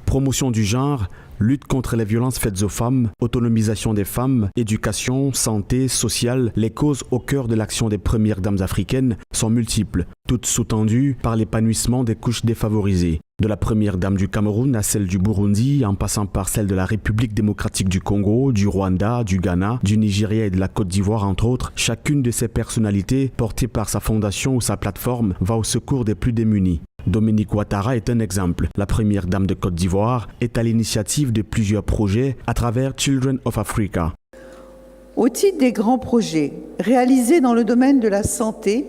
Promotion du genre, lutte contre les violences faites aux femmes, autonomisation des femmes, éducation, santé, sociale, les causes au cœur de l'action des premières dames africaines sont multiples, toutes sous-tendues par l'épanouissement des couches défavorisées. De la première dame du Cameroun à celle du Burundi, en passant par celle de la République démocratique du Congo, du Rwanda, du Ghana, du Nigeria et de la Côte d'Ivoire entre autres, chacune de ces personnalités, portée par sa fondation ou sa plateforme, va au secours des plus démunis. Dominique Ouattara est un exemple. La première dame de Côte d'Ivoire est à l'initiative de plusieurs projets à travers Children of Africa. Au titre des grands projets réalisés dans le domaine de la santé,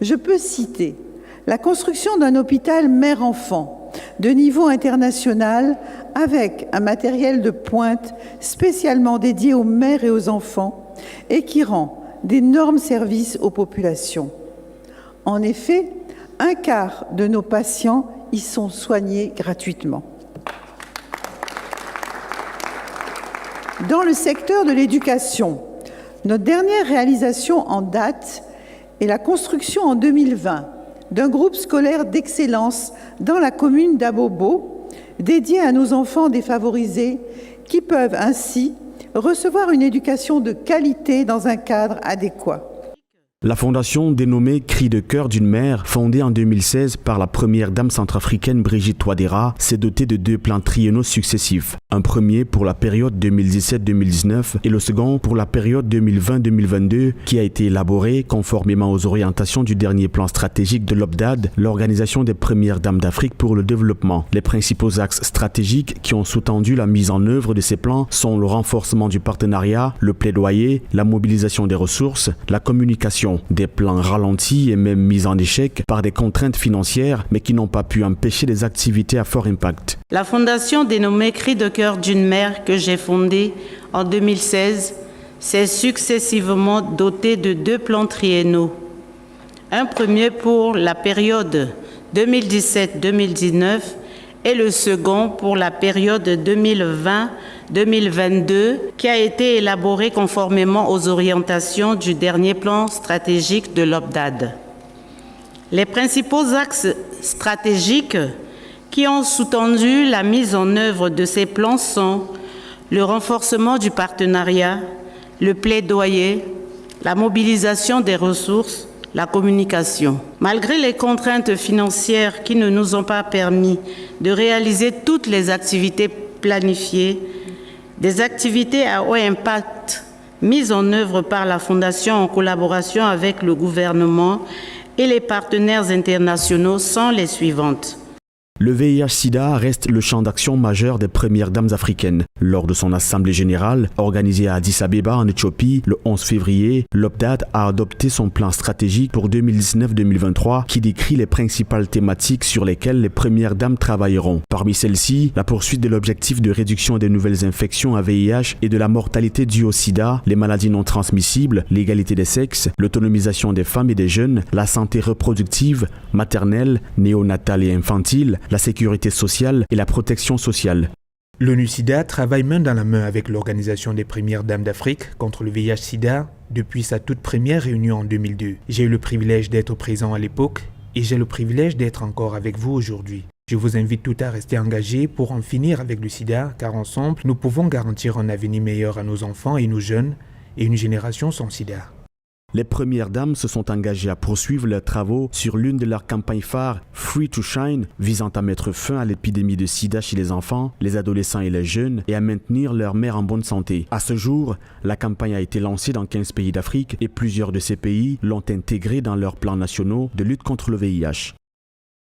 je peux citer la construction d'un hôpital mère-enfant de niveau international avec un matériel de pointe spécialement dédié aux mères et aux enfants et qui rend d'énormes services aux populations. En effet, un quart de nos patients y sont soignés gratuitement. Dans le secteur de l'éducation, notre dernière réalisation en date est la construction en 2020 d'un groupe scolaire d'excellence dans la commune d'Abobo, dédié à nos enfants défavorisés qui peuvent ainsi recevoir une éducation de qualité dans un cadre adéquat. La fondation dénommée Cri de cœur d'une mère, fondée en 2016 par la première dame centrafricaine Brigitte Touadéra, s'est dotée de 2 plans triennaux successifs. Un premier pour la période 2017-2019 et le second pour la période 2020-2022 qui a été élaboré conformément aux orientations du dernier plan stratégique de l'OPDAD, l'Organisation des premières dames d'Afrique pour le développement. Les principaux axes stratégiques qui ont sous-tendu la mise en œuvre de ces plans sont le renforcement du partenariat, le plaidoyer, la mobilisation des ressources, la communication. Des plans ralentis et même mis en échec par des contraintes financières, mais qui n'ont pas pu empêcher des activités à fort impact. La fondation dénommée Cri de cœur d'une mère que j'ai fondée en 2016 s'est successivement dotée de 2 plans triennaux. Un premier pour la période 2017-2019 et le second pour la période 2020-2022 qui a été élaboré conformément aux orientations du dernier plan stratégique de l'OPDAD. Les principaux axes stratégiques qui ont sous-tendu la mise en œuvre de ces plans sont le renforcement du partenariat, le plaidoyer, la mobilisation des ressources, la communication. Malgré les contraintes financières qui ne nous ont pas permis de réaliser toutes les activités planifiées, des activités à haut impact mises en œuvre par la Fondation en collaboration avec le gouvernement et les partenaires internationaux sont les suivantes. Le VIH-Sida reste le champ d'action majeur des premières dames africaines. Lors de son assemblée générale, organisée à Addis Abeba en Éthiopie, le 11 février, l'OPDAD a adopté son plan stratégique pour 2019-2023 qui décrit les principales thématiques sur lesquelles les premières dames travailleront. Parmi celles-ci, la poursuite de l'objectif de réduction des nouvelles infections à VIH et de la mortalité due au sida, les maladies non transmissibles, l'égalité des sexes, l'autonomisation des femmes et des jeunes, la santé reproductive, maternelle, néonatale et infantile, la sécurité sociale et la protection sociale. L'ONU-SIDA travaille main dans la main avec l'Organisation des premières dames d'Afrique contre le VIH-Sida depuis sa toute première réunion en 2002. J'ai eu le privilège d'être présent à l'époque et j'ai le privilège d'être encore avec vous aujourd'hui. Je vous invite tous à rester engagés pour en finir avec le sida, car ensemble, nous pouvons garantir un avenir meilleur à nos enfants et nos jeunes et une génération sans sida. Les premières dames se sont engagées à poursuivre leurs travaux sur l'une de leurs campagnes phares, Free to Shine, visant à mettre fin à l'épidémie de sida chez les enfants, les adolescents et les jeunes et à maintenir leur mère en bonne santé. À ce jour, la campagne a été lancée dans 15 pays d'Afrique et plusieurs de ces pays l'ont intégrée dans leurs plans nationaux de lutte contre le VIH.